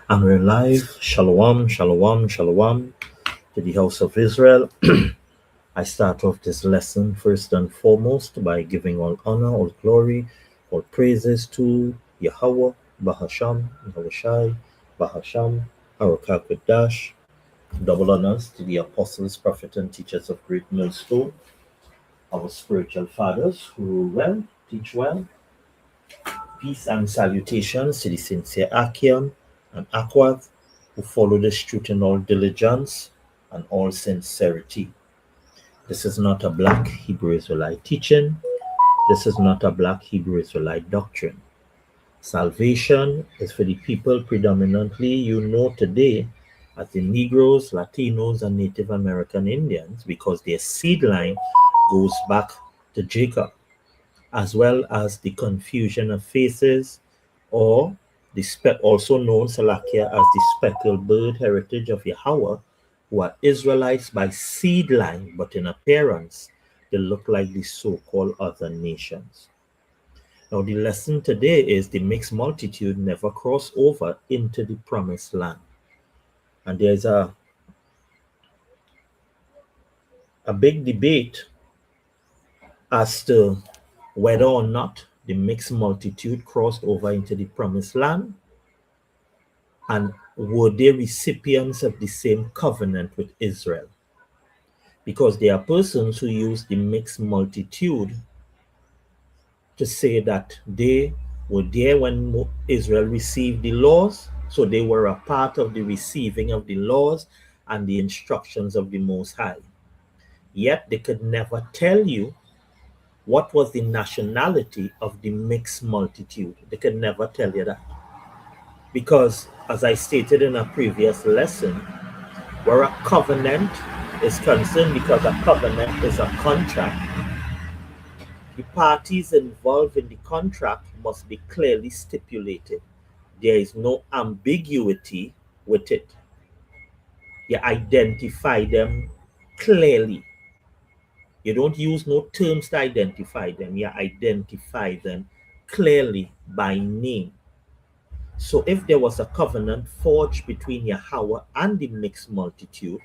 And we're live. Shalom, shalom, shalom to the house of Israel. I start off this lesson first and foremost by giving all honor, all glory, all praises to Yahweh, Bahasham, Yahushai, Bahasham, Harakakadash. Double honors to the apostles, prophets, and teachers of Great Millstone, our spiritual fathers who rule well, teach well. Peace and salutations to the sincere Achiam and Aquath, who follow the truth in all diligence and all sincerity. This is not a black Hebrew Israelite teaching. This is not a black Hebrew Israelite doctrine. Salvation is for the people predominantly you know today as the Negroes, Latinos, and Native American Indians because their seed line goes back to Jacob, as well as the confusion of faces, or also known Salakia as the speckled bird heritage of Yahweh, who are Israelites by seed line, but in appearance they look like the so-called other nations. Now the lesson today is the mixed multitude never cross over into the promised land. And there's a big debate as to whether or not the mixed multitude crossed over into the promised land, and were they recipients of the same covenant with Israel? Because there are persons who use the mixed multitude to say that they were there when Israel received the laws, so they were a part of the receiving of the laws and the instructions of the Most High. Yet they could never tell you what was the nationality of the mixed multitude. They could never tell you that. Because, as I stated in a previous lesson, where a covenant is concerned, because a covenant is a contract, the parties involved in the contract must be clearly stipulated. There is no ambiguity with it. You identify them clearly. You don't use no terms to identify them. You identify them clearly by name. So if there was a covenant forged between Yahweh and the mixed multitude,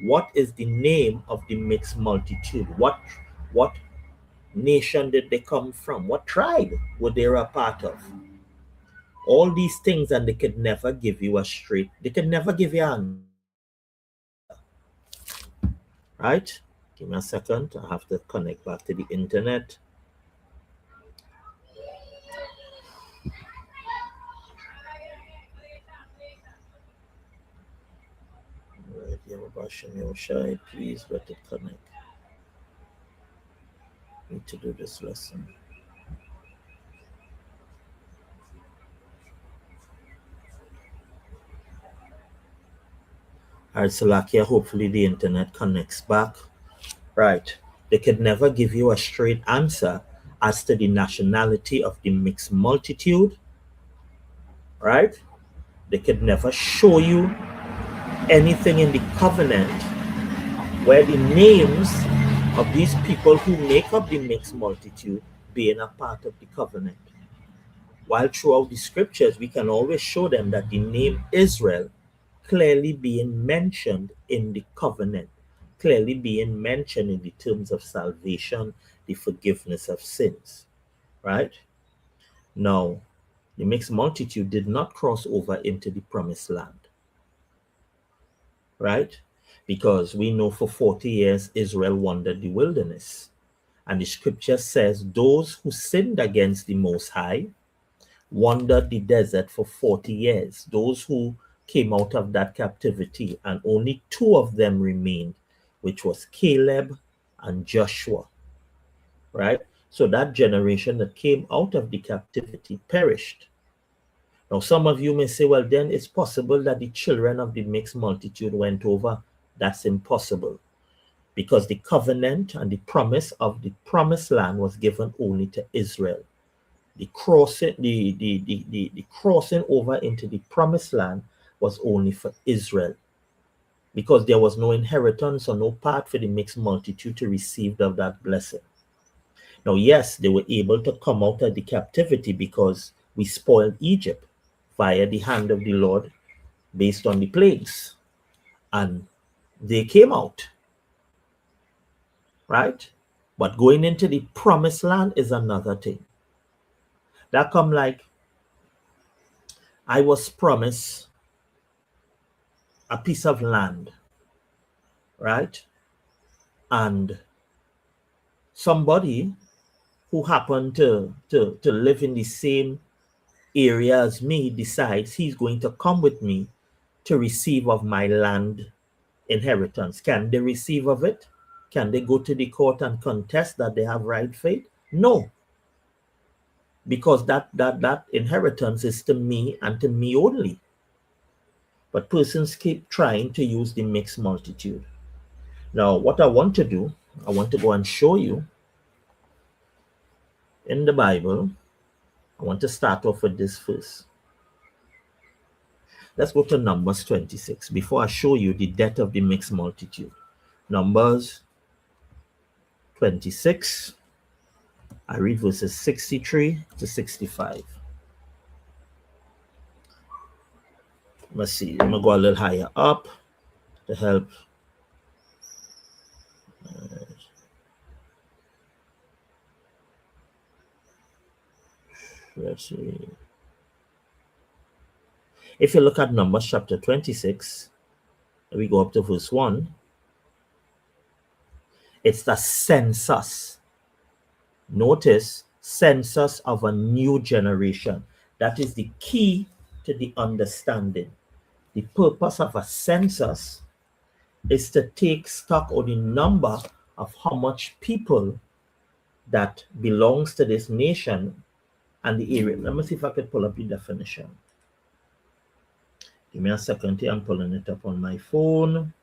what is the name of the mixed multitude? What nation did they come from? What tribe were they a part of? All these things, and they could never give you a straight, they could never give you an answer. Right? Give me a second. I have to connect back to the internet. Right, please let it connect. Need to do this lesson. All right, Salakia, hopefully the internet connects back. Right. They could never give you a straight answer as to the nationality of the mixed multitude. Right? They could never show you anything in the covenant where the names of these people who make up the mixed multitude being a part of the covenant. While throughout the scriptures, we can always show them that the name Israel clearly being mentioned in the covenant, clearly being mentioned in the terms of salvation, the forgiveness of sins, right? Now, the mixed multitude did not cross over into the promised land, right? Because we know for 40 years Israel wandered the wilderness. And the scripture says those who sinned against the Most High wandered the desert for 40 years. Those who came out of that captivity, and only two of them remained, which was Caleb and Joshua, right? So that generation that came out of the captivity perished. Now, some of you may say, well, then it's possible that the children of the mixed multitude went over. That's impossible, because the covenant and the promise of the promised land was given only to Israel. The crossing over into the promised land was only for Israel, because there was no inheritance or no part for the mixed multitude to receive of that blessing. Now, yes, they were able to come out of the captivity because we spoiled Egypt via the hand of the Lord based on the plagues, and they came out, right? But going into the promised land is another thing. That come like I was promised a piece of land, right? And somebody who happened to live in the same area as me decides he's going to come with me to receive of my land inheritance. Can they receive of it? Can they go to the court and contest that they have right fate? No, because that inheritance is to me and to me only. But persons keep trying to use the mixed multitude. Now, what I want to do, I want to go and show you in the Bible. I want to start off with this first. Let's go to Numbers 26 before I show you the death of the mixed multitude. Numbers 26. I read verses 63 to 65. Let's see. I'm going to go a little higher up to help. Let's see. If you look at Numbers chapter 26, we go up to verse 1. It's the census. Notice, census of a new generation. That is the key to the understanding. The purpose of a census is to take stock of the number of how much people that belongs to this nation and the area. Let me see if I could pull up the definition. Give me a second here. I'm pulling it up on my phone.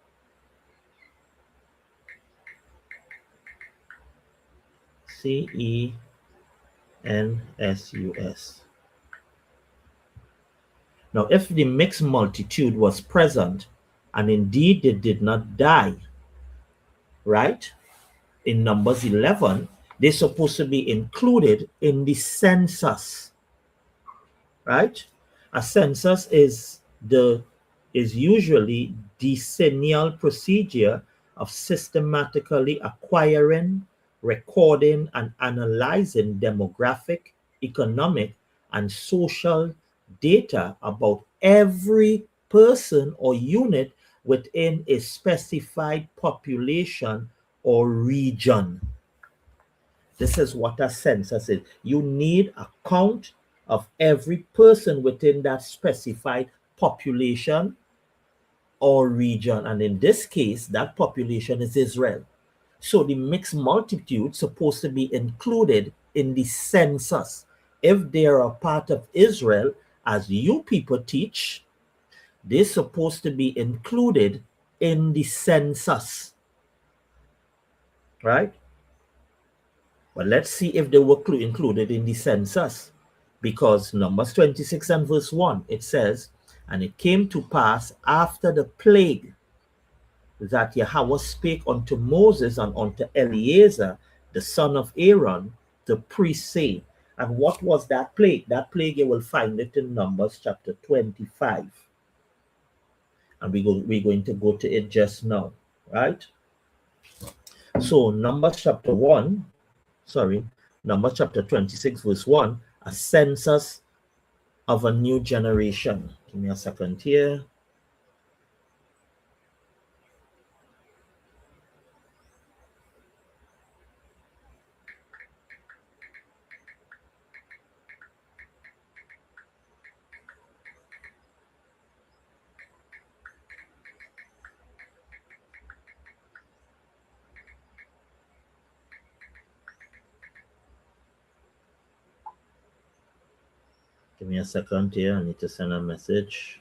CENSUS. Now, if the mixed multitude was present, and indeed they did not die, right? In Numbers 11, they're supposed to be included in the census, right? A census is usually decennial procedure of systematically acquiring, recording, and analyzing demographic, economic, and social data about every person or unit within a specified population or region. This is what a census is. You need a count of every person within that specified population or region. And in this case, that population is Israel. So the mixed multitude is supposed to be included in the census. If they are a part of Israel, as you people teach, they're supposed to be included in the census, right? But let's see if they were included in the census, because Numbers 26 and verse 1, it says, and it came to pass after the plague that Yahweh spake unto Moses and unto Eleazar, the son of Aaron, the priest, saying. And what was that plague? That plague, you will find it in Numbers chapter 25. And we're going to go to it just now, right? So Numbers chapter 26, verse 1, a census of a new generation. Give me a second here. Give me a second here. I need to send a message.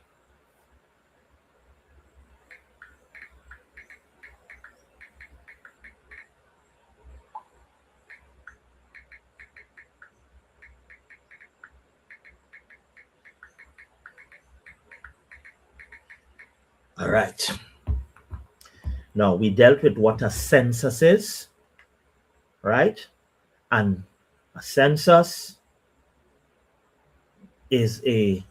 All right. Now, we dealt with what a census is, right? And a census is a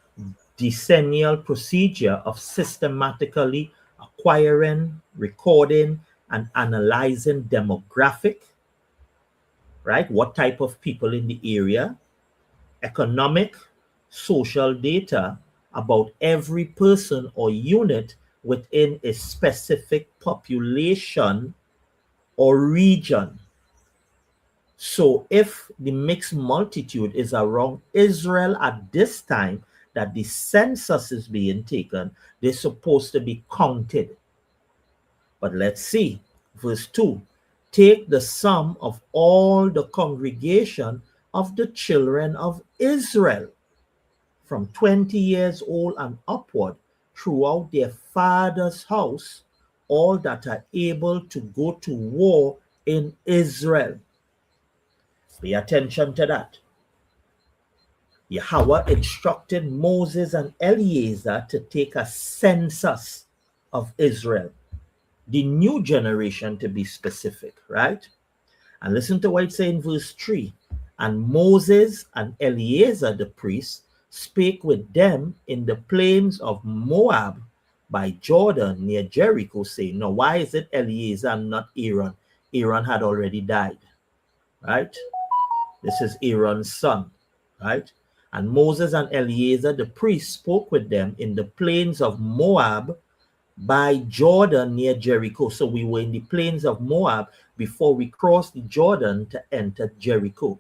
decennial procedure of systematically acquiring, recording, and analyzing demographic, right? What type of people in the area, economic, social data about every person or unit within a specific population or region. So if the mixed multitude is around Israel at this time that the census is being taken, they're supposed to be counted. But let's see, verse 2, take the sum of all the congregation of the children of Israel from 20 years old and upward throughout their father's house, all that are able to go to war in Israel. Pay attention to that. Yahweh instructed Moses and Eleazar to take a census of Israel, the new generation to be specific, right? And listen to what it says in verse 3. And Moses and Eleazar the priest spake with them in the plains of Moab by Jordan near Jericho, saying, now why is it Eleazar and not Aaron? Aaron had already died, right? This is Aaron's son, right? And Moses and Eleazar the priest spoke with them in the plains of Moab by Jordan near Jericho. So we were in the plains of Moab before we crossed the Jordan to enter Jericho.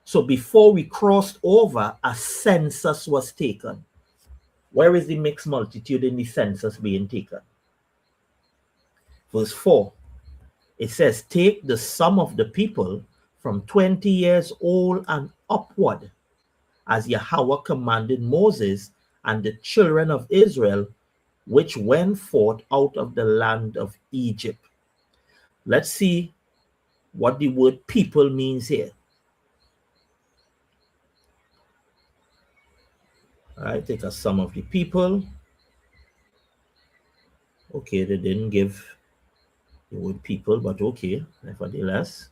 So before we crossed over, a census was taken. Where is the mixed multitude in the census being taken? Verse 4, it says, take the sum of the people from 20 years old and upward, as Yahweh commanded Moses and the children of Israel, which went forth out of the land of Egypt. Let's see what the word people means here. All right, take a sum of the people. Okay, they didn't give the word people, but okay, nevertheless.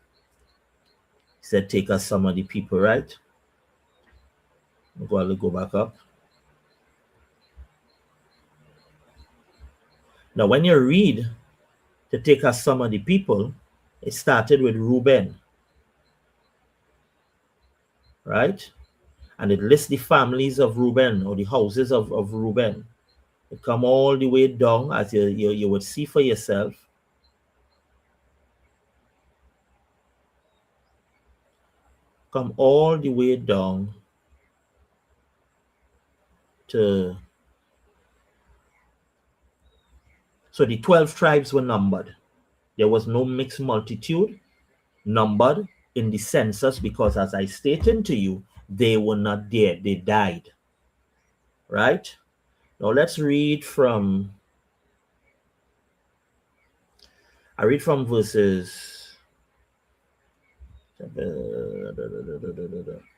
He said take a sum of the people, right? I'll go back up. Now, when you read to take a sum of the people, it started with Reuben, right? And it lists the families of Reuben or the houses of Reuben. It come all the way down, as you would see for yourself. Come all the way down to, so the 12 tribes were numbered. There was no mixed multitude numbered in the census because, as I stated to you, they were not there. They died. Right? Now let's read from, I read from verses,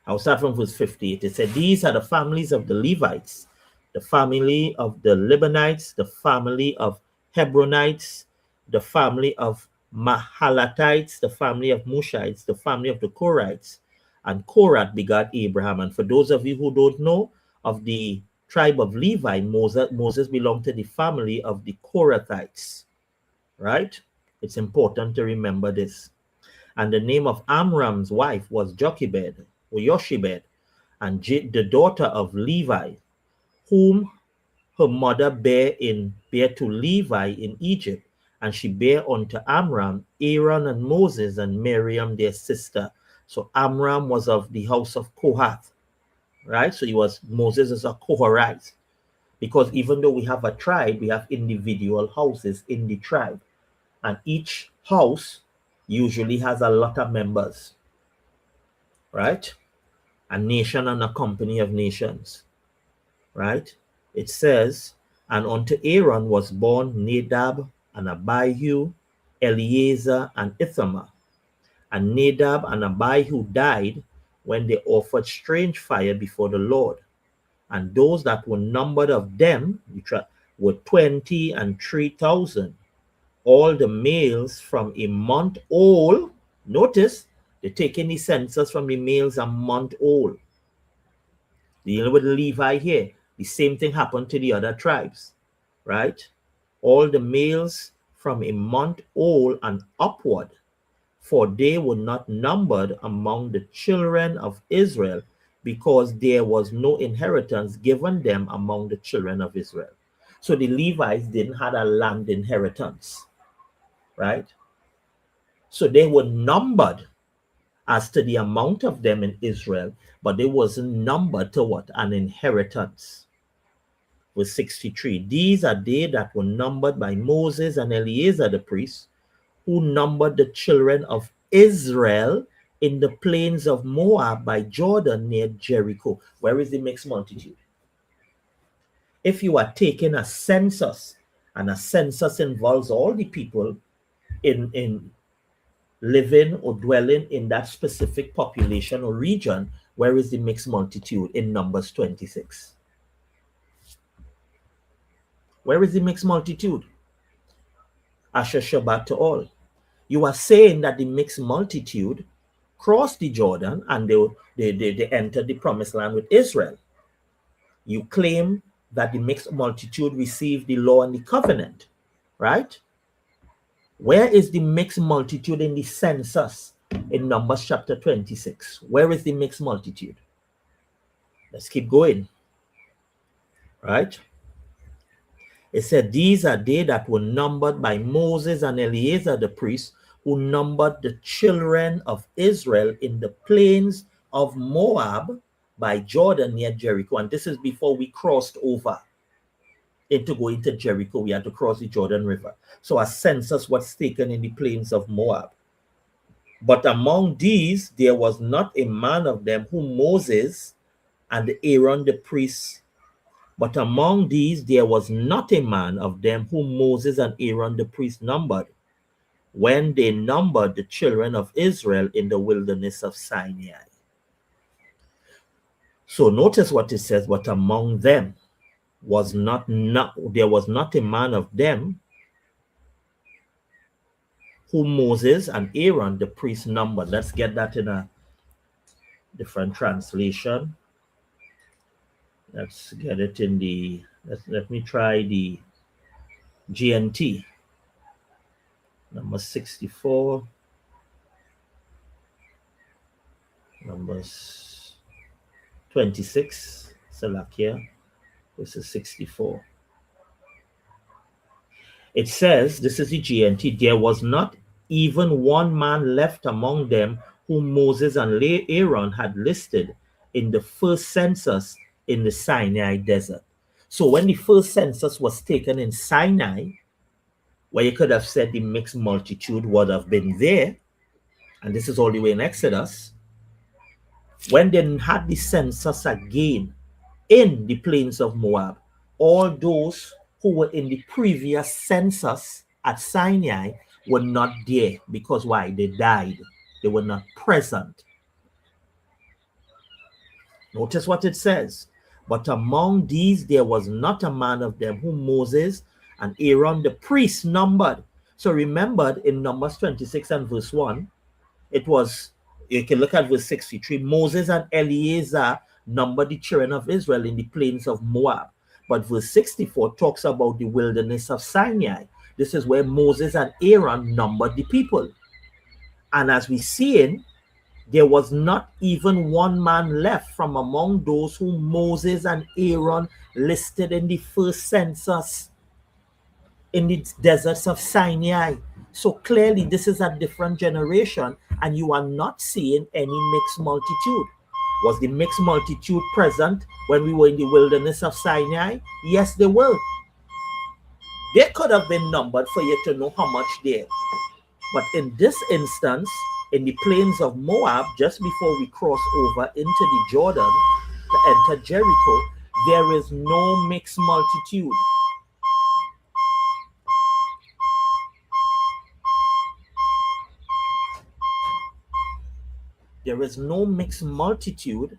I'll start from verse 58. It said, these are the families of the Levites, the family of the Libanites, the family of Hebronites, the family of Mahalatites, the family of Mushites, the family of the Korites. And Korath begot Abraham. And for those of you who don't know, of the tribe of Levi, Moses belonged to the family of the Korathites, right? It's important to remember this. And the name of Amram's wife was Jochebed, or Yoshebed, and the daughter of Levi, whom her mother bare to Levi in Egypt. And she bare unto Amram, Aaron and Moses, and Miriam their sister. So Amram was of the house of Kohath, right? So Moses is a Koharite. Because even though we have a tribe, we have individual houses in the tribe. And each house usually has a lot of members, right? A nation and a company of nations, right? It says, and unto Aaron was born Nadab and Abihu, Eleazar and Ithamar. And Nadab and Abihu died when they offered strange fire before the Lord. And those that were numbered of them were 20 and 3,000. All the males from a month old. Notice, they're taking the census from the males a month old. Dealing with Levi here. The same thing happened to the other tribes, right? All the males from a month old and upward, for they were not numbered among the children of Israel, because there was no inheritance given them among the children of Israel. So the Levites didn't have a land inheritance, right? So they were numbered as to the amount of them in Israel, but they wasn't numbered to what? An inheritance. Verse 63, these are they that were numbered by Moses and Eleazar the priest, who numbered the children of Israel in the plains of Moab by Jordan near Jericho. Where is the mixed multitude? If you are taking a census, and a census involves all the people in living or dwelling in that specific population or region, where is the mixed multitude in Numbers 26? Where is the mixed multitude? Asher Shabbat to all. You are saying that the mixed multitude crossed the Jordan and they entered the promised land with Israel. You claim that the mixed multitude received the law and the covenant, right? Where is the mixed multitude in the census in Numbers chapter 26? Where is the mixed multitude? Let's keep going, right? It said, these are they that were numbered by Moses and Eleazar the priest, who numbered the children of Israel in the plains of Moab by Jordan near Jericho. And this is before we crossed over into going to Jericho. We had to cross the Jordan River. So a census was taken in the plains of Moab. But among these, there was not a man of them whom Moses and Aaron the priests. But among these, there was not a man of them whom Moses and Aaron the priest numbered, when they numbered the children of Israel in the wilderness of Sinai. So notice what it says, but among them was there was not a man of them whom Moses and Aaron the priest numbered. Let's get that in a different translation. Let's get it in the, let me try the GNT. Number 64. Numbers 26. Salakia. This is 64. It says, this is the GNT, there was not even one man left among them whom Moses and Aaron had listed in the first census in the Sinai desert. So when the first census was taken in Sinai, where you could have said the mixed multitude would have been there, and this is all the way in Exodus, when they had the census again in the plains of Moab, all those who were in the previous census at Sinai were not there. Because why? They died. They were not present. Notice what it says. But among these, there was not a man of them whom Moses and Aaron the priest numbered. So remember, in Numbers 26 and verse 1, it was, you can look at verse 63, Moses and Eleazar numbered the children of Israel in the plains of Moab. But verse 64 talks about the wilderness of Sinai. This is where Moses and Aaron numbered the people. And as we see in, there was not even one man left from among those whom Moses and Aaron listed in the first census in the deserts of Sinai. So clearly this is a different generation, and you are not seeing any mixed multitude. Was the mixed multitude present when we were in the wilderness of Sinai? Yes, they were. They could have been numbered for you to know how much there. But in this instance, in the plains of Moab, just before we cross over into the Jordan to enter Jericho, there is no mixed multitude. There is no mixed multitude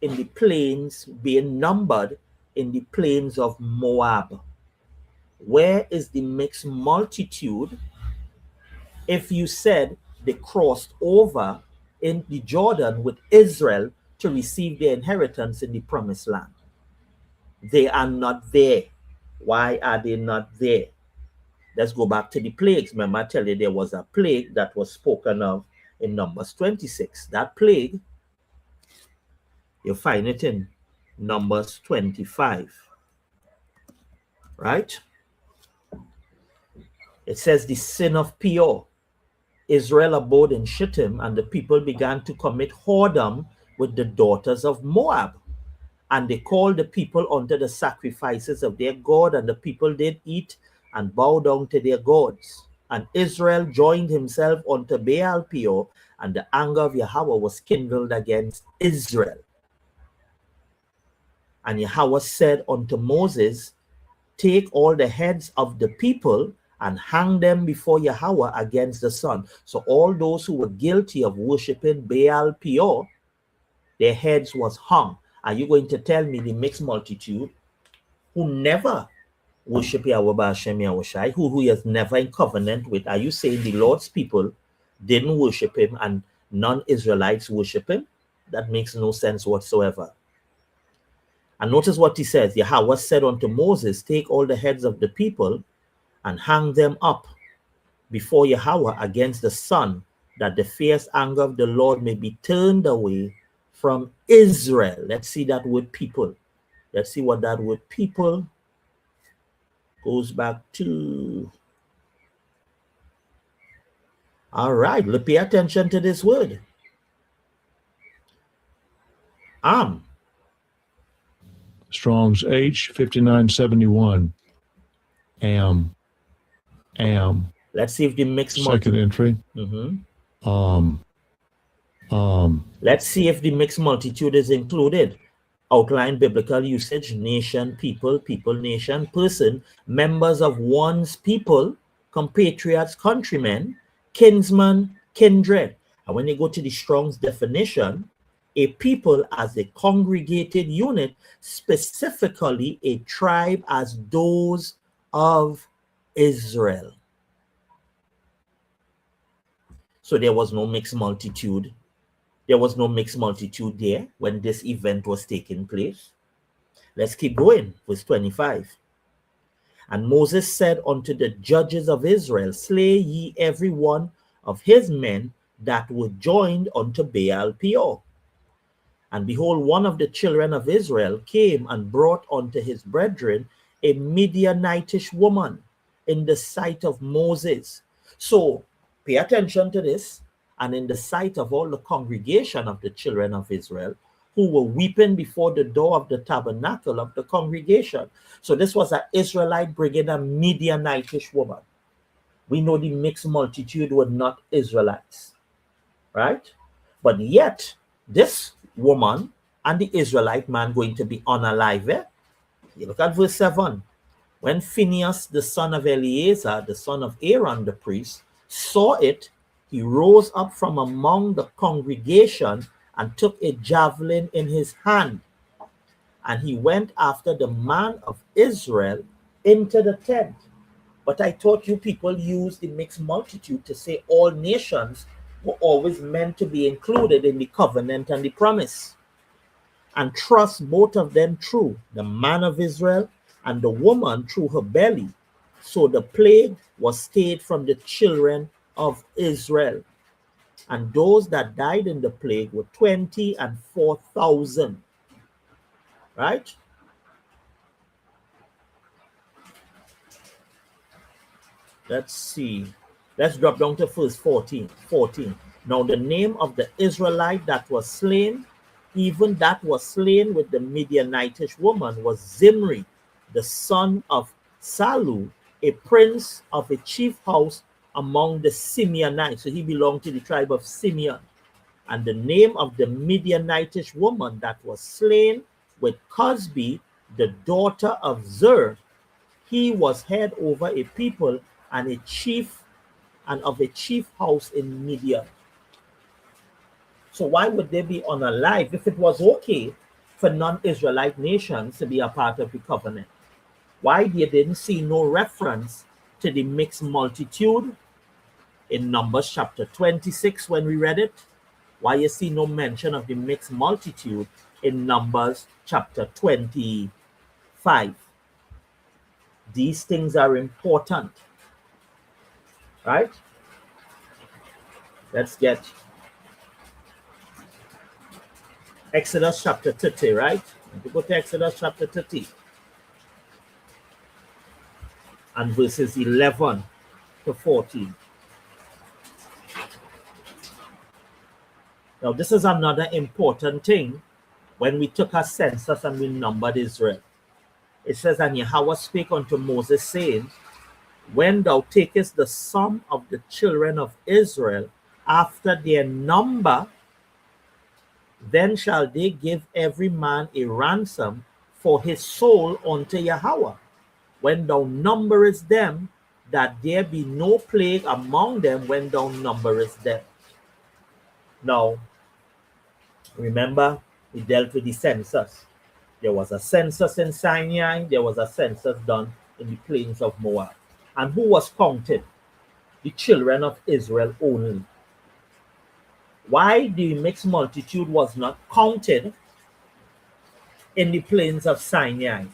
in the plains being numbered in the plains of Moab. Where is the mixed multitude if you said they crossed over in the Jordan with Israel to receive their inheritance in the promised land? They are not there. Why are they not there? Let's go back to the plagues. Remember, I tell you there was a plague that was spoken of in Numbers 26. That plague, you find it in Numbers 25. Right? It says the sin of Peor. Israel abode in Shittim, and the people began to commit whoredom with the daughters of Moab. And they called the people unto the sacrifices of their God, and the people did eat and bow down to their gods. And Israel joined himself unto Baal Peor, and the anger of Yahweh was kindled against Israel. And Yahweh said unto Moses, take all the heads of the people and hang them before Yahweh against the sun. So all those who were guilty of worshiping Baal Peor, their heads was hung. Are you going to tell me the mixed multitude who never worship Yahweh Ba'Shem Yahushai, who he has never in covenant with, are you saying the Lord's people didn't worship him and non-Israelites worship him? That makes no sense whatsoever. And notice what he says. Yahweh said unto Moses, take all the heads of the people and hang them up before Yahweh against the sun, that the fierce anger of the Lord may be turned away from Israel. Let's see that word people. Let's see what that word people goes back to. All right, let's pay attention to this word. Strong's H 5971. Am. Let's see if the mixed Second entry. Let's see if the mixed multitude is included. Outline biblical usage: nation, people, people, nation, person, members of one's people, compatriots, countrymen, kinsman, kindred. And when you go to the Strong's definition, a people as a congregated unit, specifically a tribe as those of Israel. So there was no mixed multitude. There was no mixed multitude there when this event was taking place. Let's keep going. Verse 25. And Moses said unto the judges of Israel, slay ye every one of his men that were joined unto Baal Peor. And behold, one of the children of Israel came and brought unto his brethren a Midianitish woman in the sight of Moses. So pay attention to this. And in the sight of all the congregation of the children of Israel, who were weeping before the door of the tabernacle of the congregation. So this was an Israelite bringing a Midianitish woman. We know the mixed multitude were not Israelites, right? But yet, this woman and the Israelite man going to be unalive. You look at verse 7. When Phinehas, the son of Eleazar, the son of Aaron the priest, saw it, he rose up from among the congregation and took a javelin in his hand. And he went after the man of Israel into the tent. But I thought you people use the mixed multitude to say all nations were always meant to be included in the covenant and the promise. And thrust both of them through, the man of Israel and the woman through her belly. So the plague was stayed from the children of Israel. And those that died in the plague were 24,000. Right? Let's see. Let's drop down to verse 14. Now the name of the Israelite that was slain, even that was slain with the Midianitish woman, was Zimri, the son of Salu, a prince of a chief house among the Simeonites. So he belonged to the tribe of Simeon. And the name of the Midianitish woman that was slain with Cosbi, the daughter of Zer, he was head over a people and a chief and of a chief house in Midian. So why would they be unalive if it was okay for non-Israelite nations to be a part of the covenant? Why they didn't see no reference to the mixed multitude in Numbers chapter 26 when we read it? Why you see no mention of the mixed multitude in Numbers chapter 25? 5. These things are important, right? Let's get Exodus chapter 30, right? If you go to Exodus chapter 30 and verses 11 to 14. Now, this is another important thing when we took a census and we numbered Israel. It says, and Yahweh spake unto Moses, saying, when thou takest the sum of the children of Israel after their number, then shall they give every man a ransom for his soul unto Yahweh. When thou numberest them, that there be no plague among them when thou numberest them. Now, remember, we dealt with the census. There was a census in Sinai. There was a census done in the plains of Moab. And who was counted? The children of Israel only. Why the mixed multitude was not counted in the plains of Sinai?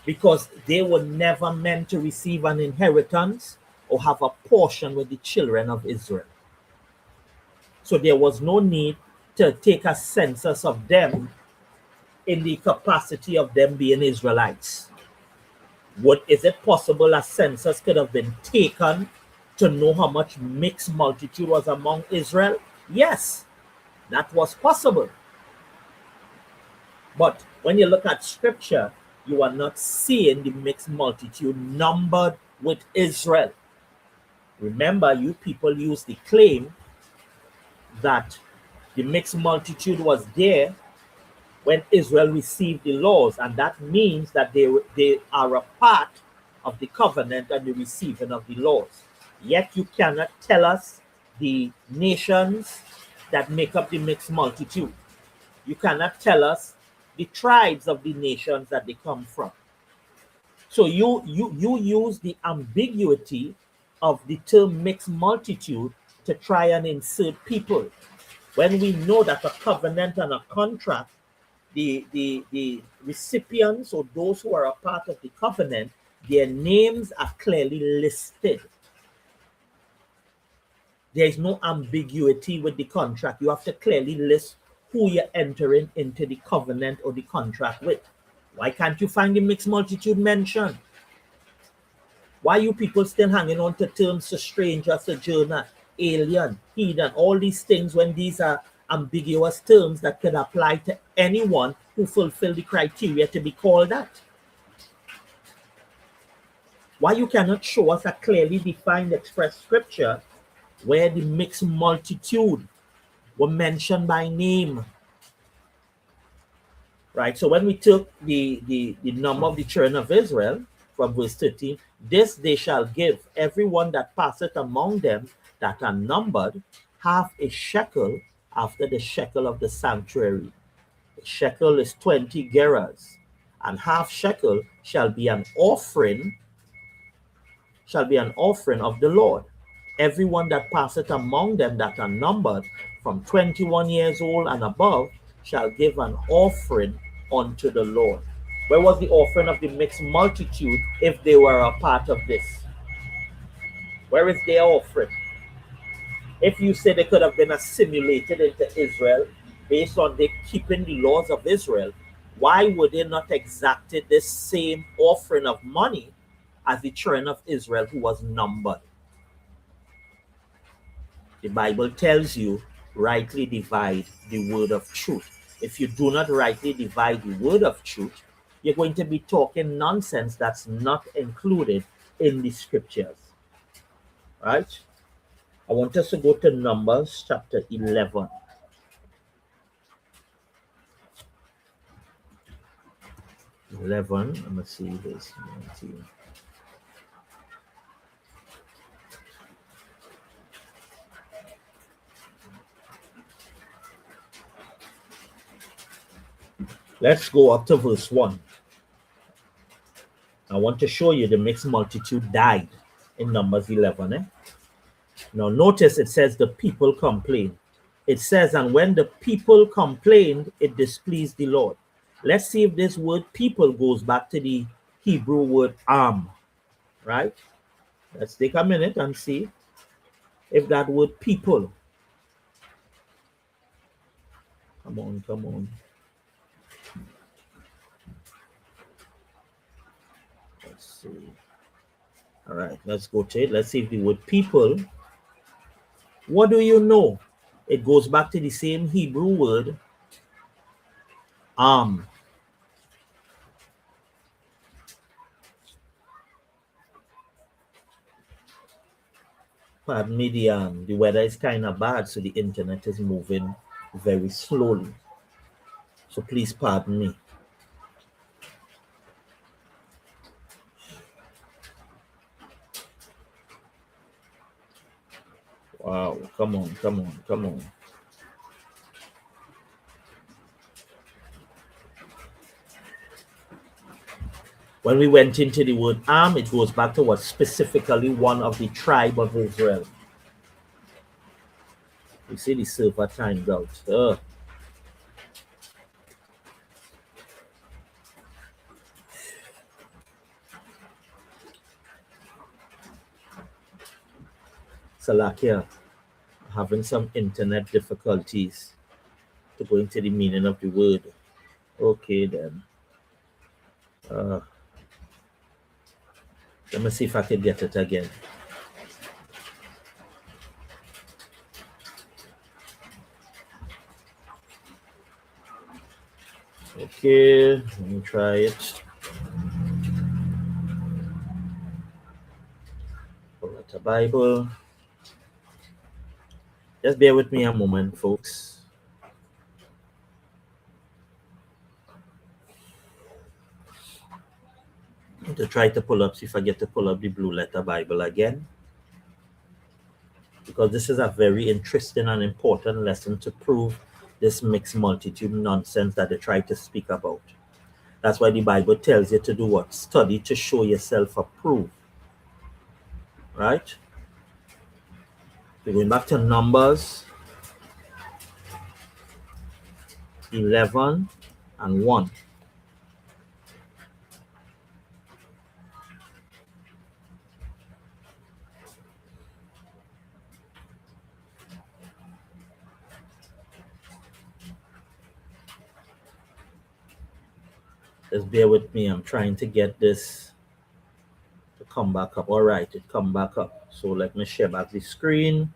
Because they were never meant to receive an inheritance or have a portion with the children of Israel. So there was no need to take a census of them in the capacity of them being Israelites. Is it possible a census could have been taken to know how much mixed multitude was among Israel? Yes, that was possible. But when you look at scripture, you are not seeing the mixed multitude numbered with Israel. Remember, you people use the claim that the mixed multitude was there when Israel received the laws, and that means that they are a part of the covenant and the receiving of the laws. Yet you cannot tell us the nations that make up the mixed multitude. You cannot tell us the tribes of the nations that they come from. So you use the ambiguity of the term mixed multitude to try and insert people, when we know that a covenant and a contract, the recipients or those who are a part of the covenant, their names are clearly listed. There is no ambiguity with the contract. You have to clearly list who you're entering into the covenant or the contract with. Why can't you find the mixed multitude mentioned? Why are you people still hanging on to terms to stranger, sojourner, alien, heathen, all these things, when these are ambiguous terms that could apply to anyone who fulfill the criteria to be called that? Why you cannot show us a clearly defined express scripture where the mixed multitude were mentioned by name? Right, so when we took the number of the children of Israel from verse 13, this they shall give everyone that passeth among them that are numbered half a shekel after the shekel of the sanctuary. The shekel is 20 gerahs, and half shekel shall be an offering of the Lord. Everyone that passeth among them that are numbered from 21 years old and above shall give an offering unto the Lord. Where was the offering of the mixed multitude if they were a part of this? Where is their offering? If you say they could have been assimilated into Israel based on they keeping the laws of Israel, why would they not exacted this same offering of money as the children of Israel who was numbered? The Bible tells you, rightly divide the word of truth. If you do not rightly divide the word of truth, you're going to be talking nonsense that's not included in the scriptures. Right? I want us to go to Numbers chapter 11. I'm going to see this. 19. Let's go up to verse 1. I want to show you the mixed multitude died in Numbers 11. Now notice it says the people complained. It says, and when the people complained, it displeased the Lord. Let's see if this word people goes back to the Hebrew word am, right? Let's take a minute and see if that word people. Come on, come on. Let's see. All right, let's go to it. Let's see if the word people. What do you know? It goes back to the same Hebrew word am. Pardon me, the weather is kind of bad, so the internet is moving very slowly. So please pardon me. Wow, come on, come on, come on. When we went into the word am, it goes back to what specifically one of the tribe of Israel. You see the server timed out. Salakia, having some internet difficulties to go into the meaning of the word. Okay then. Let me see if I can get it again. Okay, let me try it. Pull out a Bible. Just bear with me a moment, folks. To try to pull up, see if I get to pull up the Blue Letter Bible again. Because this is a very interesting and important lesson to prove this mixed multitude nonsense that they try to speak about. That's why the Bible tells you to do what? Study to show yourself approved. Right? We're going back to Numbers 11 and 1. Just bear with me. I'm trying to get this to come back up. All right, it come back up. So let me share back the screen.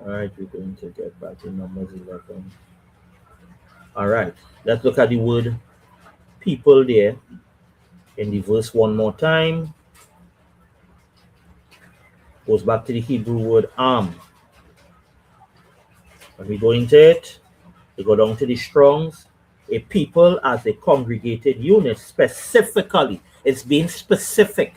All right, we're going to get back to Numbers 11. All right, let's look at the word people there in the verse one more time. Goes back to the Hebrew word am. When we go into it, we go down to the Strongs. A people as a congregated unit, specifically. It's being specific.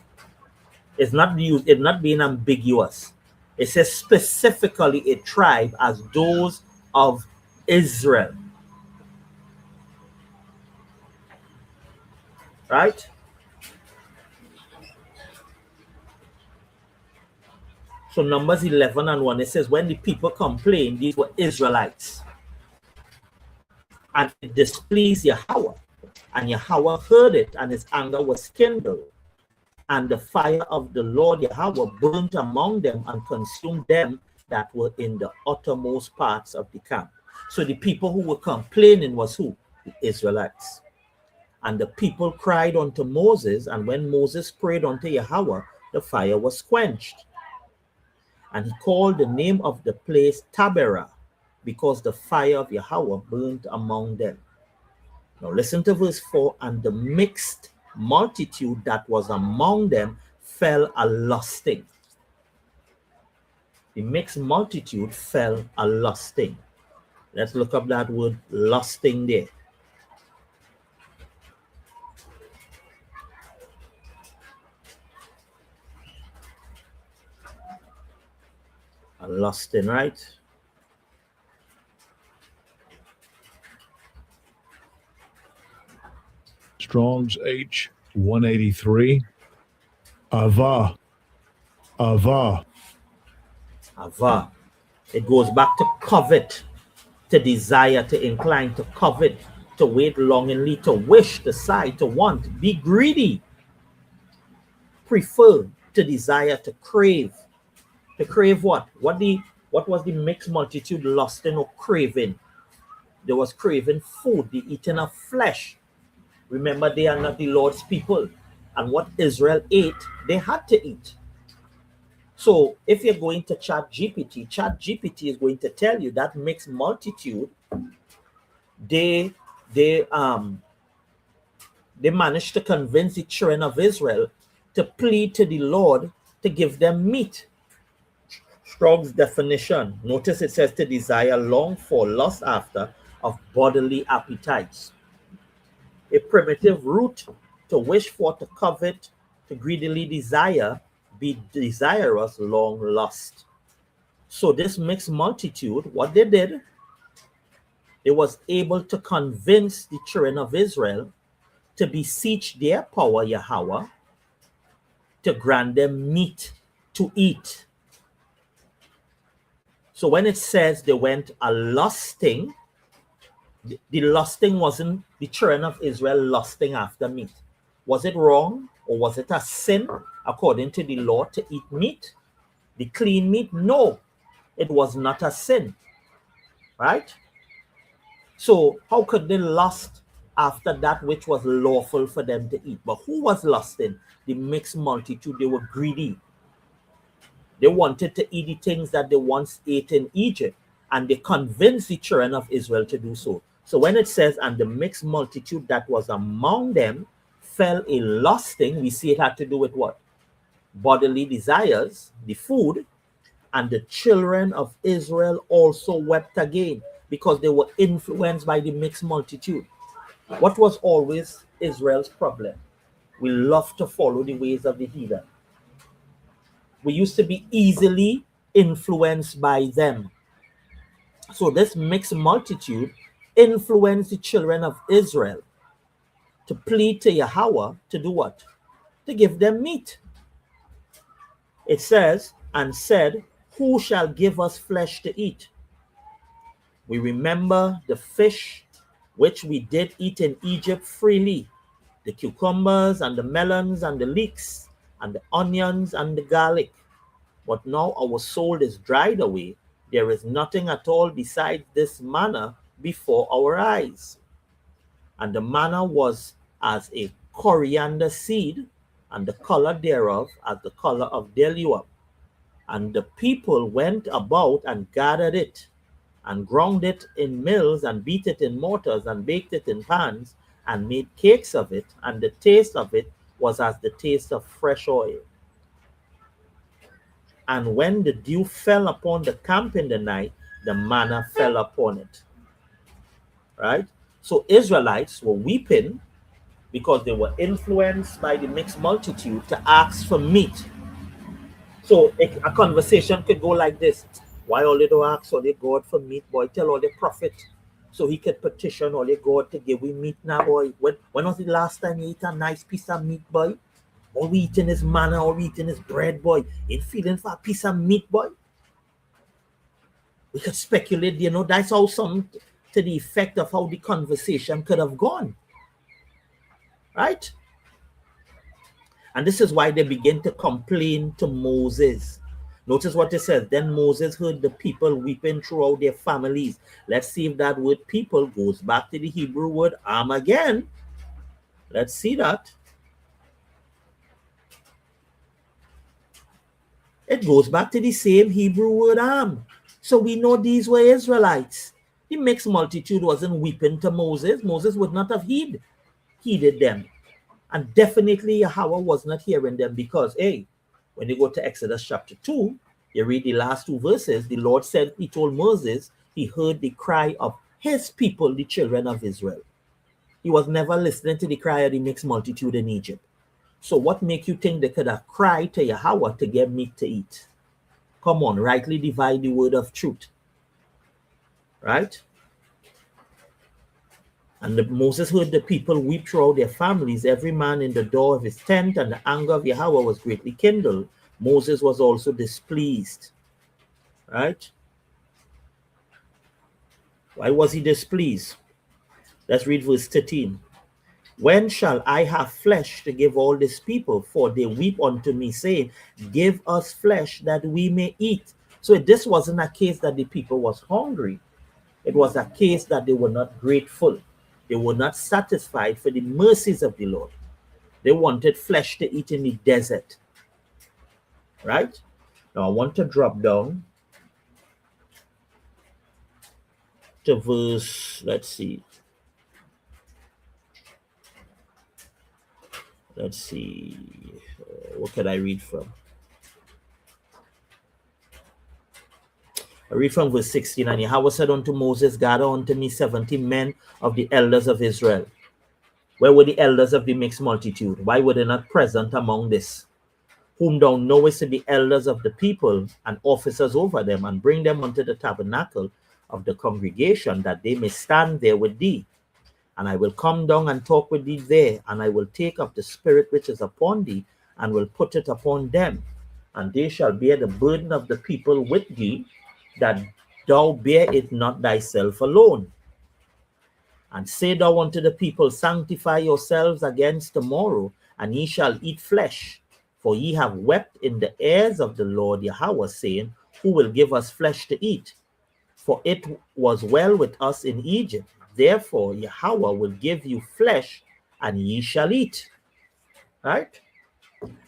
It's not used, it's not being ambiguous. It says specifically a tribe as those of Israel. Right? So Numbers 11 and 1, it says, when the people complained, these were Israelites. And it displeased Yahweh. And Yahweh heard it, and his anger was kindled. And the fire of the Lord Yahweh burnt among them and consumed them that were in the uttermost parts of the camp. So the people who were complaining was who? The Israelites. And the people cried unto Moses, and when Moses prayed unto Yahweh, the fire was quenched. And he called the name of the place Taberah, because the fire of Yahweh burnt among them. Now listen to verse 4. And the mixed multitude that was among them fell a lusting. The mixed multitude fell a lusting. Let's look up that word lusting there. A lusting, right? Strong's H 183. Ava. Ava. Ava. It goes back to covet, to desire, to incline, to covet. to wait longingly, to wish, to sigh, to want, be greedy, prefer, to desire, to crave. To crave what? What was the mixed multitude lusting or craving? They was craving food, the eating of flesh. Remember, they are not the Lord's people. And what Israel ate, they had to eat. So if you're going to ChatGPT, ChatGPT is going to tell you that mixed multitude, they managed to convince the children of Israel to plead to the Lord to give them meat. Strong's definition. Notice it says to desire, long for, lust after, of bodily appetites. A primitive root to wish for, to covet, to greedily desire, be desirous, long lust. So this mixed multitude, what they did, they was able to convince the children of Israel to beseech their power, Yahweh, to grant them meat to eat. So when it says they went a lusting, the lusting wasn't the children of Israel lusting after meat. Was it wrong or was it a sin according to the law to eat meat? The clean meat? No, it was not a sin, right? So how could they lust after that which was lawful for them to eat? But who was lusting? The mixed multitude. They were greedy. They wanted to eat the things that they once ate in Egypt, and they convinced the children of Israel to do so. So when it says, and the mixed multitude that was among them fell a lusting, we see it had to do with what? Bodily desires, the food, and the children of Israel also wept again because they were influenced by the mixed multitude. What was always Israel's problem? We love to follow the ways of the heathen. We used to be easily influenced by them. So this mixed multitude influenced the children of Israel to plead to Yahweh to do what? To give them meat. It says, and said, who shall give us flesh to eat? We remember the fish which we did eat in Egypt freely, the cucumbers and the melons and the leeks and the onions and the garlic. But now our soul is dried away. There is nothing at all besides this manna before our eyes. And the manna was as a coriander seed, and the color thereof as the color of deluum. And the people went about and gathered it, and ground it in mills, and beat it in mortars, and baked it in pans, and made cakes of it, and the taste of it was as the taste of fresh oil. And when the dew fell upon the camp in the night, the manna fell upon it. Right? So Israelites were weeping because they were influenced by the mixed multitude to ask for meat. So a conversation could go like this. Why all they don't ask all their God for meat, boy? Tell all their prophet so he could petition all their God to give we meat now, boy. When was the last time you ate a nice piece of meat, boy? Or we eating his manna, or we eating his bread, boy? Ain't feeling for a piece of meat, boy? We could speculate, that's how some to the effect of how the conversation could have gone. Right? And this is why they begin to complain to Moses. Notice what it says. Then Moses heard the people weeping throughout their families. Let's see if that word people goes back to the Hebrew word am again. Let's see that. It goes back to the same Hebrew word am. So we know these were Israelites. The mixed multitude wasn't weeping to Moses. Moses would not have heeded them. And definitely Yahweh was not hearing them because, when you go to Exodus chapter 2, you read the last two verses, the Lord said, he told Moses, he heard the cry of his people, the children of Israel. He was never listening to the cry of the mixed multitude in Egypt. So what make you think they could have cried to Yahweh to get meat to eat? Come on, rightly divide the word of truth. Right? And Moses heard the people weep throughout their families, every man in the door of his tent, and the anger of Yahweh was greatly kindled. Moses was also displeased. Right? Why was he displeased? Let's read verse 13. When shall I have flesh to give all these people? For they weep unto me, saying, give us flesh that we may eat. So this wasn't a case that the people was hungry. It was a case that they were not grateful. They were not satisfied for the mercies of the Lord. They wanted flesh to eat in the desert. Right? Now I want to drop down to verse, let's see. What can I read from? I read from verse 16. And Yahweh said unto Moses, gather unto me 70 men of the elders of Israel. Where were the elders of the mixed multitude? Why were they not present among this? Whom thou knowest to be elders of the people and officers over them, and bring them unto the tabernacle of the congregation, that they may stand there with thee. And I will come down and talk with thee there, and I will take of the spirit which is upon thee, and will put it upon them. And they shall bear the burden of the people with thee, that thou bear it not thyself alone. And say thou unto the people, sanctify yourselves against tomorrow, and ye shall eat flesh. For ye have wept in the ears of the Lord Yahweh, saying, who will give us flesh to eat? For it was well with us in Egypt. Therefore Yahweh will give you flesh, and ye shall eat. Right?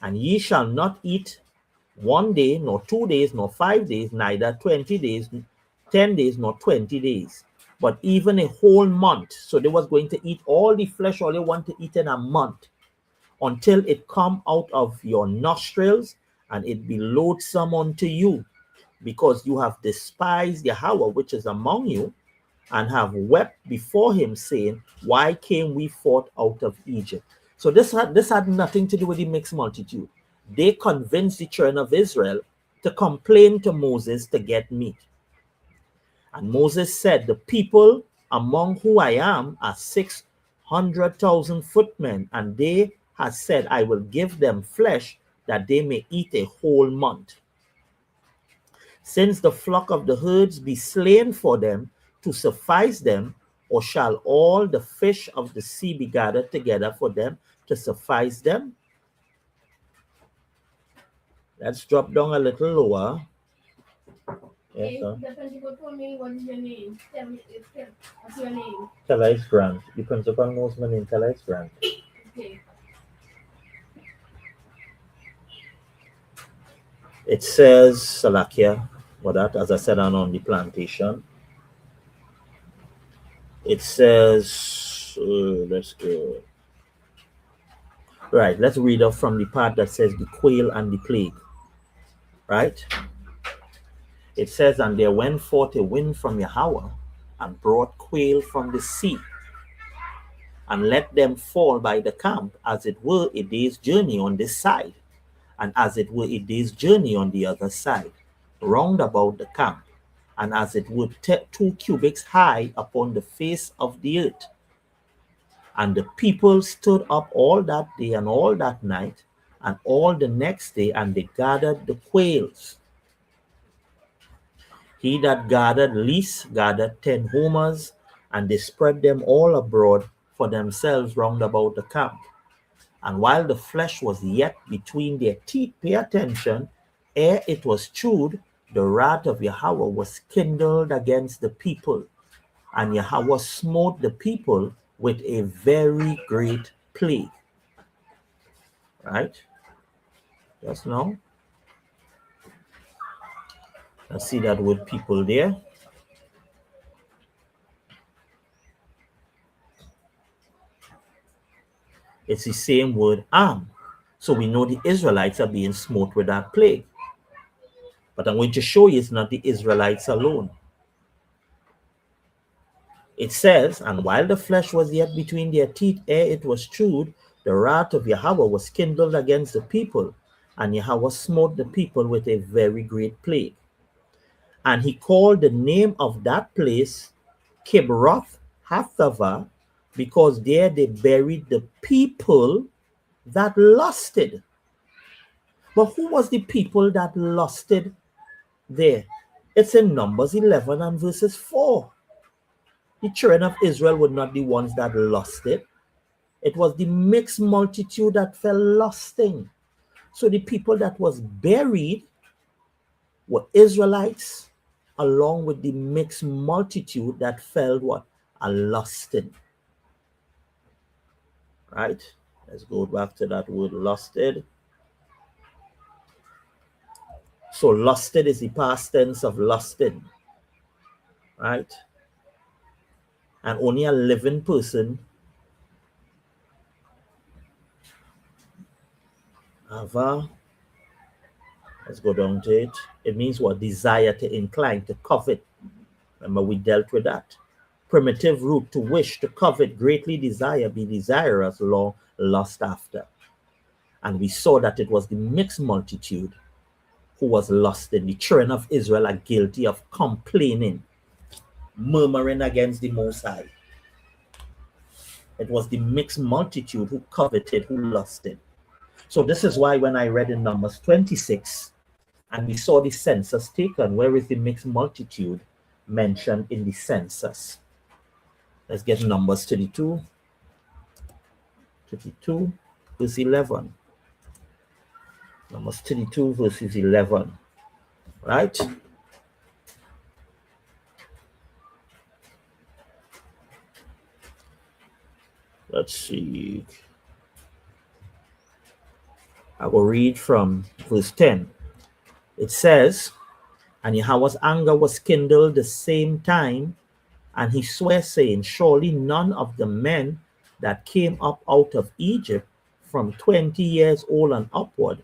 And ye shall not eat 1 day, nor 2 days, nor 5 days, neither 20 days, 10 days, nor 20 days, but even a whole month. So they was going to eat all the flesh, all they want to eat in a month, until it come out of your nostrils, and it be loathsome unto you, because you have despised Yahweh which is among you, and have wept before him, saying, why came we forth out of Egypt? So this had nothing to do with the mixed multitude. They convinced the children of Israel to complain to Moses to get meat. And Moses said, the people among who I am are 600,000 footmen, and they have said, I will give them flesh that they may eat a whole month. Since the flock of the herds be slain for them to suffice them, or shall all the fish of the sea be gathered together for them to suffice them? Let's drop down a little lower. Yes, sir. What is your name? What's your name? Calais Grant. The principal knows my name, Calais Grant. Okay. It says, Salakia, what that, as I said, on the plantation. It says, let's go. Right, let's read off from the part that says the quail and the plague. Right? It says, and there went forth a wind from Yahweh, and brought quail from the sea, and let them fall by the camp, as it were a day's journey on this side, and as it were a day's journey on the other side, round about the camp, and as it were 2 cubits high upon the face of the earth. And the people stood up all that day and all that night, and all the next day, and they gathered the quails. He that gathered least gathered 10 homers, and they spread them all abroad for themselves round about the camp. And while the flesh was yet between their teeth, pay attention, ere it was chewed, the wrath of Yahweh was kindled against the people, and Yahweh smote the people with a very great plague. Right? Just now. Let's see that word people there. It's the same word am. So we know the Israelites are being smote with that plague. But I'm going to show you it's not the Israelites alone. It says, and while the flesh was yet between their teeth, ere it was chewed, the wrath of Yahweh was kindled against the people, and Yahweh smote the people with a very great plague. And he called the name of that place Kibroth Hathava, because there they buried the people that lusted. But who was the people that lusted there? It's in Numbers 11 and verses 4. the children of Israel were not the ones that lost it. It was the mixed multitude that fell lusting. So the people that was buried were Israelites, along with the mixed multitude that fell what? A lusting. Right? Let's go back to that word lusted. So lusted is the past tense of lusting. Right? And only a living person, ava, let's go down to it. It means what? Desire, to incline, to covet. Remember, we dealt with that. Primitive root, to wish, to covet, greatly desire, be desirous, long, lust after. And we saw that it was the mixed multitude who was lusting. The children of Israel are guilty of complaining, murmuring against the Most High. It was the mixed multitude who coveted, who lusted. So this is why when I read in Numbers 26, and we saw the census taken, where is the mixed multitude mentioned in the census? Let's get Numbers 32, verse 11. Numbers 32, verses 11. Right? Let's see. I will read from verse 10. It says, and Yahweh's anger was kindled the same time, and he swore, saying, surely none of the men that came up out of Egypt from 20 years old and upward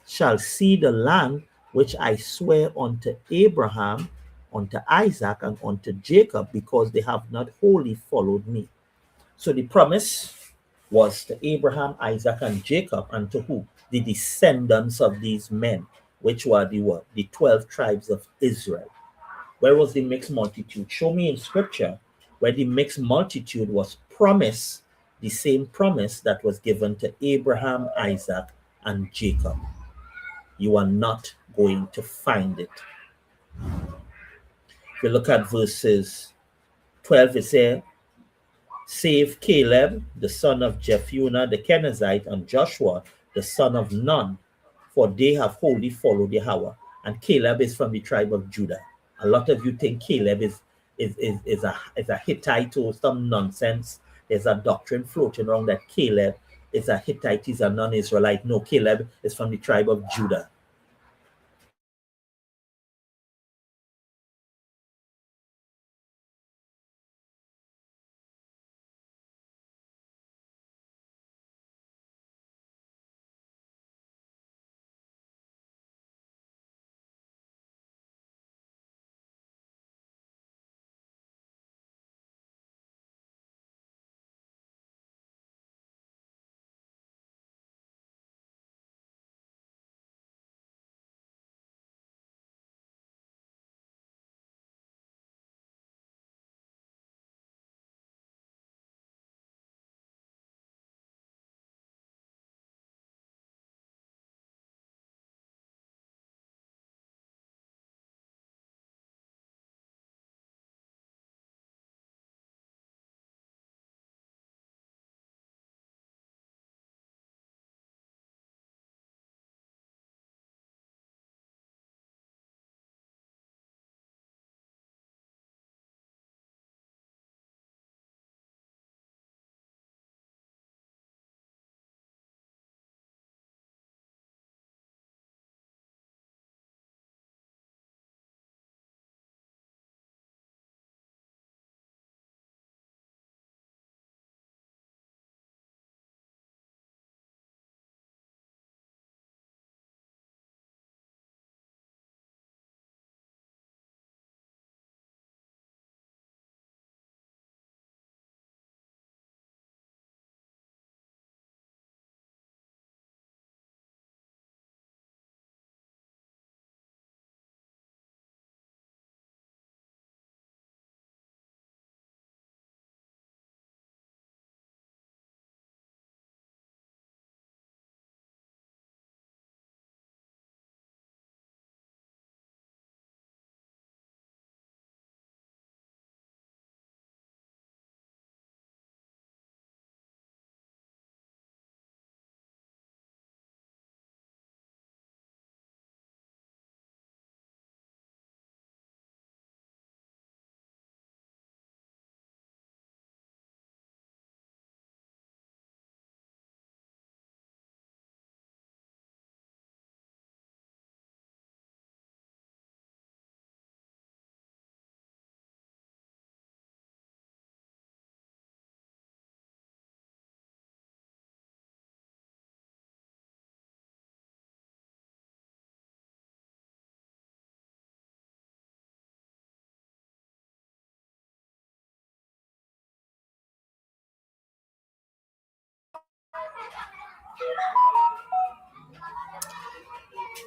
shall see the land which I swear unto Abraham, unto Isaac, and unto Jacob, because they have not wholly followed me. So the promise was to Abraham, Isaac, and Jacob, and to who? The descendants of these men, which were the what? The 12 tribes of Israel. Where was the mixed multitude? Show me in scripture where the mixed multitude was promised the same promise that was given to Abraham, Isaac, and Jacob. You are not going to find it. If you look at verses 12, it says, save Caleb, the son of Jephunneh the Kenizzite, and Joshua, the son of Nun, for they have wholly followed Yahweh. And Caleb is from the tribe of Judah. A lot of you think Caleb is a Hittite or some nonsense. There's a doctrine floating around that Caleb is a Hittite, he's a non-Israelite. No, Caleb is from the tribe of Judah.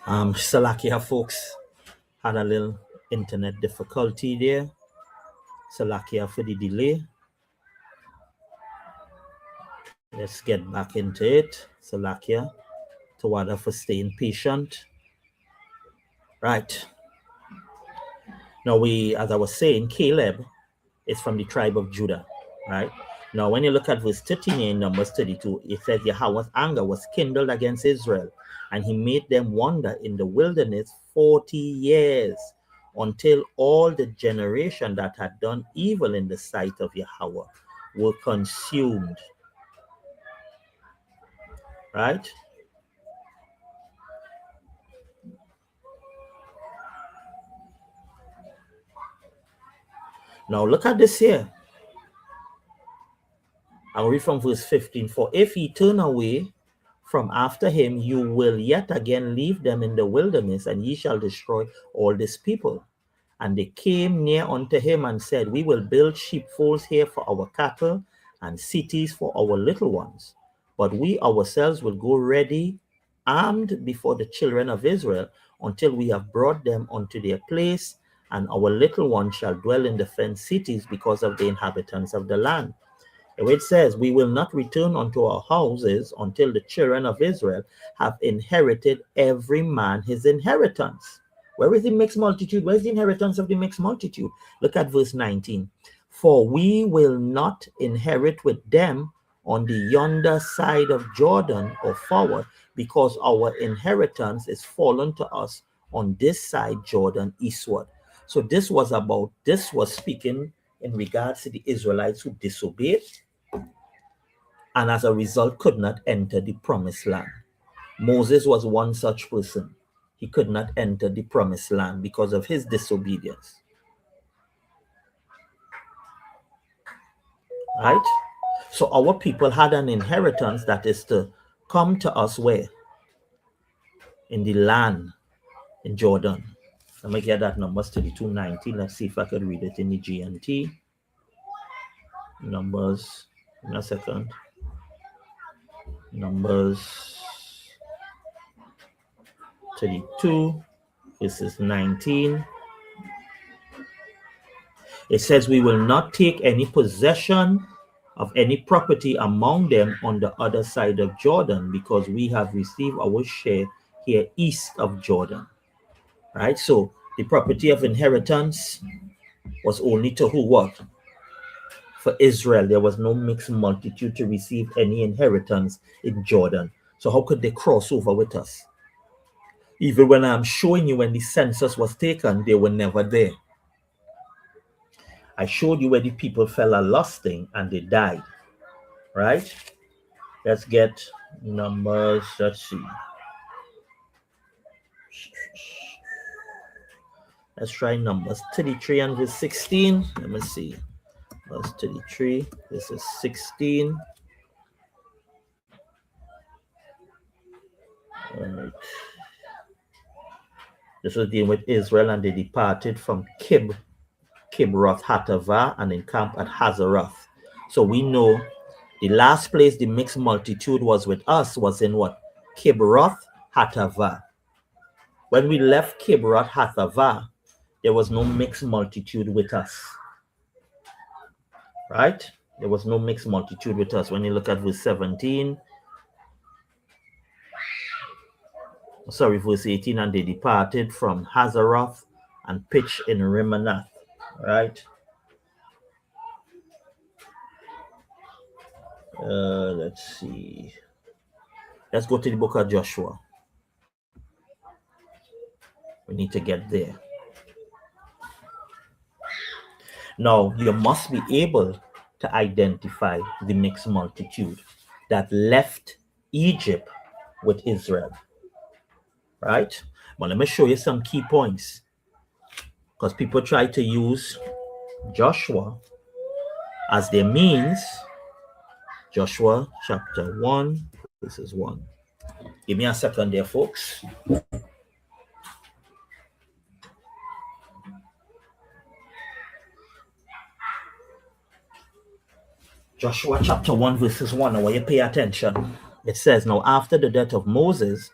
Salakia folks had a little internet difficulty there. Salakia for the delay. Let's get back into it. Salakia. Tawada for staying patient. Right. Now as I was saying, Caleb is from the tribe of Judah. Right. Now when you look at verse 13 in Numbers 32, it says Yahweh's anger was kindled against Israel, and he made them wander in the wilderness 40 years, until all the generation that had done evil in the sight of Yahweh were consumed. Right? Now look at this here. I'll read from verse 15. For if he turn away from after him, you will yet again leave them in the wilderness, and ye shall destroy all this people. And they came near unto him and said, we will build sheepfolds here for our cattle, and cities for our little ones. But we ourselves will go ready, armed before the children of Israel, until we have brought them unto their place, and our little ones shall dwell in the fenced cities because of the inhabitants of the land. It says, we will not return unto our houses until the children of Israel have inherited every man his inheritance. Where is the mixed multitude? Where is the inheritance of the mixed multitude? Look at verse 19. For we will not inherit with them on the yonder side of Jordan or forward, because our inheritance is fallen to us on this side Jordan eastward. So this was speaking in regards to the Israelites who disobeyed, and as a result could not enter the promised land. Moses was one such person. He could not enter the promised land because of his disobedience. Right? So our people had an inheritance that is to come to us where? In the land in Jordan. Let me get that Numbers 32:19. Let's see if I could read it in the GNT. Numbers, in a second. Numbers 32, verses 19. It says, we will not take any possession of any property among them on the other side of Jordan, because we have received our share here east of Jordan. Right? So the property of inheritance was only to who? What? For Israel. There was no mixed multitude to receive any inheritance in Jordan. So how could they cross over with us? Even when I'm showing you when the census was taken, they were never there. I showed you where the people fell a lusting and they died. Right? Let's get Numbers, let's see. Let's try Numbers 33 and verse 16. Let me see. Verse 33, this is 16. All right. This was dealing with Israel, and they departed from Kibroth Hattaavah and encamped at Hazeroth. So we know the last place the mixed multitude was with us was in what? Kibroth Hattaavah. When we left Kibroth Hattaavah, there was no mixed multitude with us. Right? There was no mixed multitude with us. When you look at verse 17, verse 18, and they departed from Hazeroth and pitched in Rimanath. Right? Let's see. Let's go to the book of Joshua. We need to get there. Now, you must be able to identify the mixed multitude that left Egypt with Israel. Right? But let me show you some key points. Because people try to use Joshua as their means. Joshua chapter 1. This is 1. Give me a second there, folks. Joshua chapter 1 verses 1. I want you to pay attention. It says, now after the death of Moses,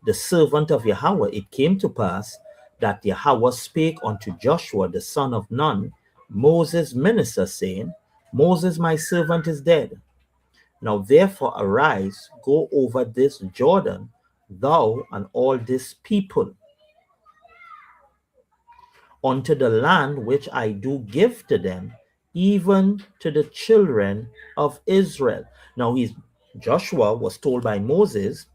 the servant of Yahweh, it came to pass that Yahweh spake unto Joshua, the son of Nun, Moses' minister, saying, Moses, my servant, is dead. Now therefore arise, go over this Jordan, thou and all this people, unto the land which I do give to them, even to the children of Israel. Now Joshua was told by Moses,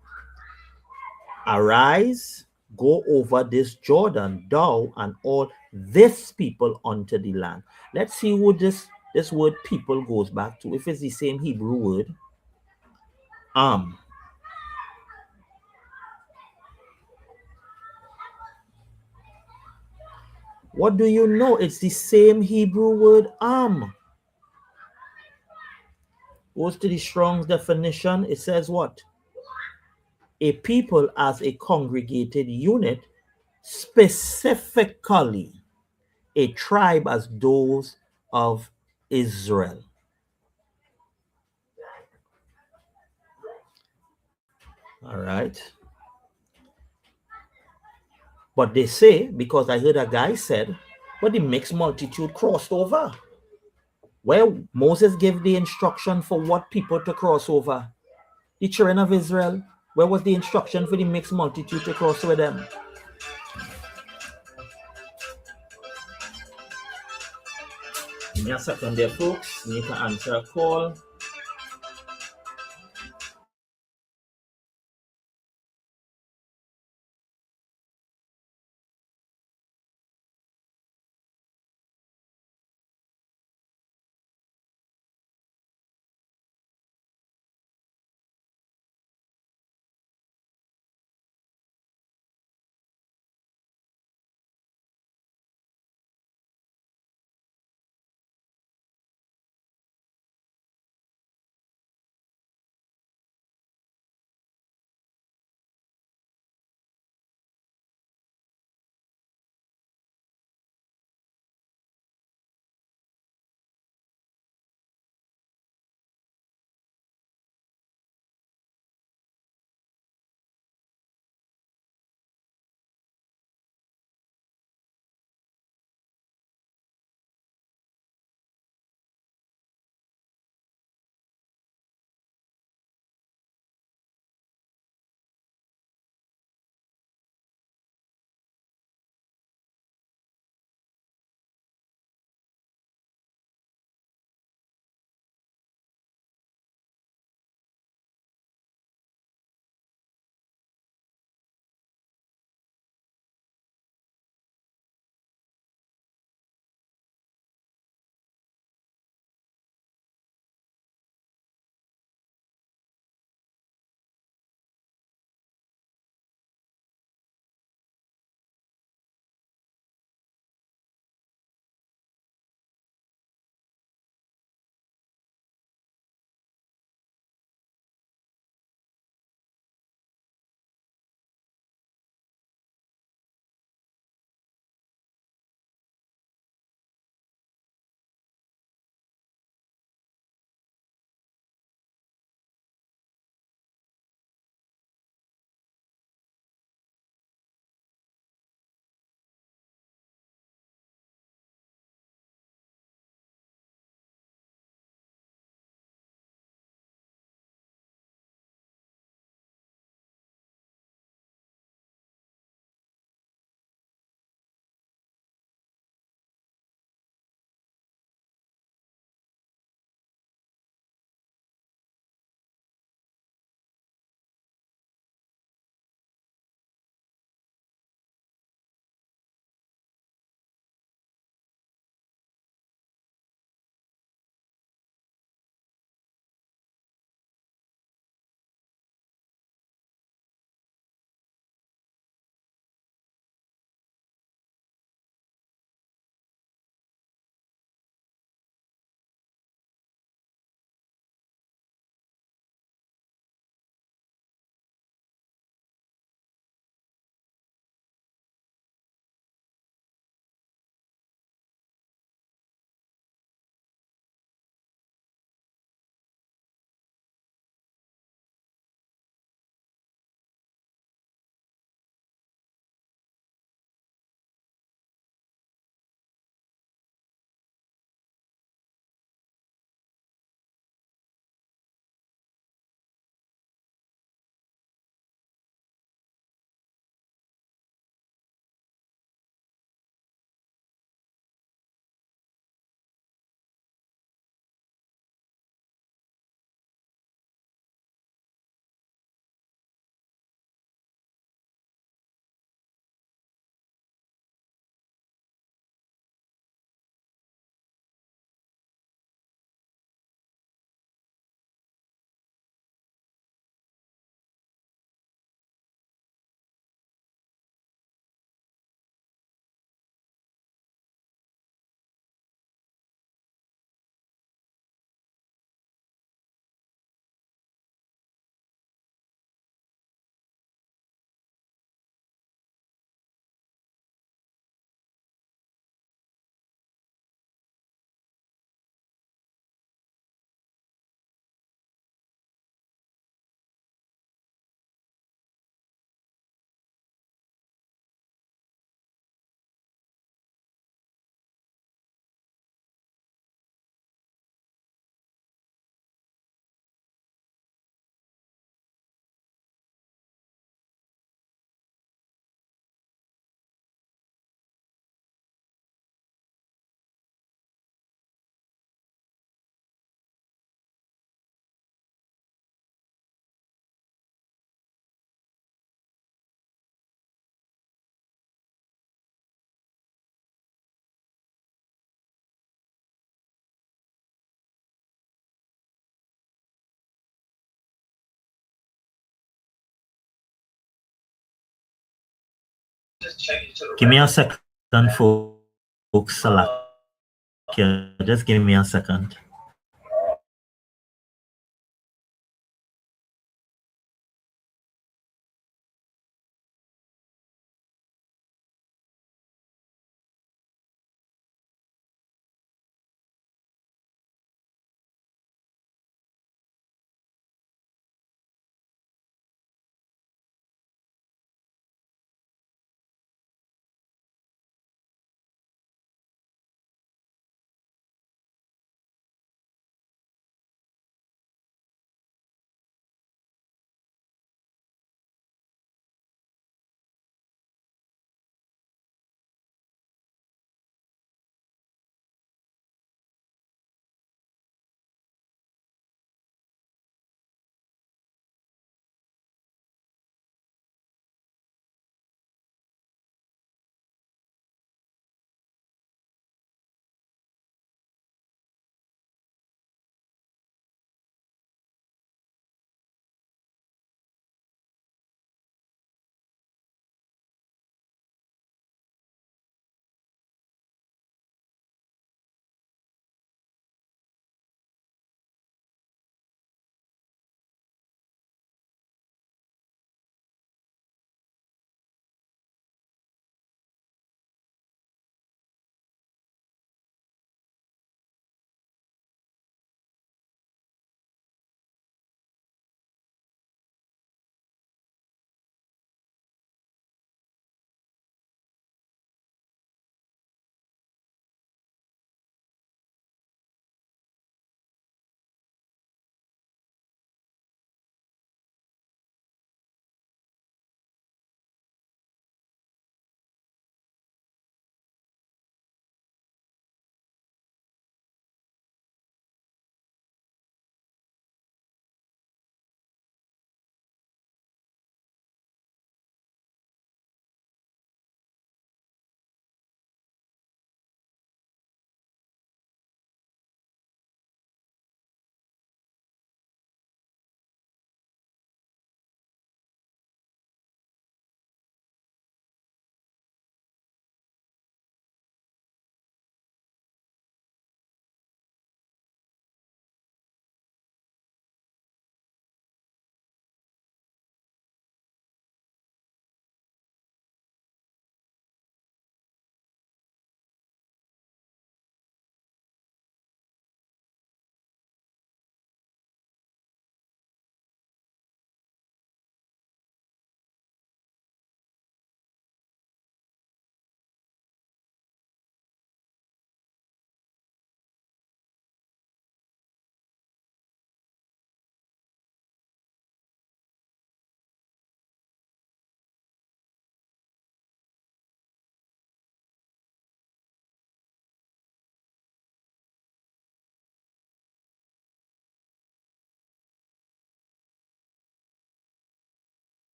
arise, go over this Jordan, thou and all this people unto the land. Let's see who this word people goes back to. If it's the same Hebrew word, am. What do you know? It's the same Hebrew word am. Goes to the Strong's definition. It says what? A people as a congregated unit, specifically a tribe as those of Israel. All right. But they say, because I heard a guy said, but the mixed multitude crossed over. Well, Moses gave the instruction for what people to cross over. The children of Israel, where was the instruction for the mixed multitude to cross with them? Give me a second there, folks. Need to answer a call. Give me a second, folks. Salakia. Just give me a second.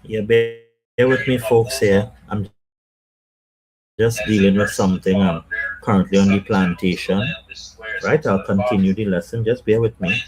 Yeah, bear with me, folks. Here, I'm just dealing with something. I'm currently on the plantation. Right, I'll continue the lesson. Just bear with me.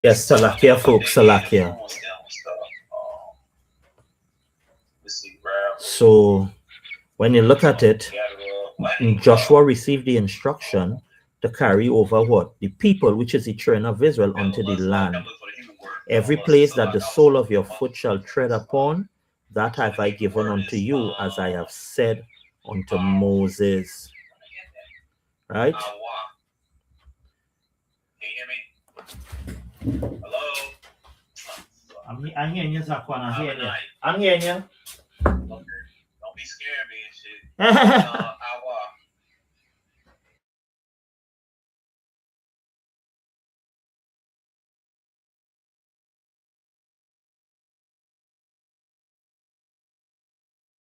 Yes, Salakia, folks, Salakia. So when you look at it, Joshua received the instruction to carry over what? The people, which is the children of Israel, unto the land. Every place that the sole of your foot shall tread upon, that have I given unto you, as I have said unto Moses. Right? Can you hear me? Hello? I'm hearing you, Zakwan. I'm hearing you. I'm hearing you. Don't be scaring me and shit.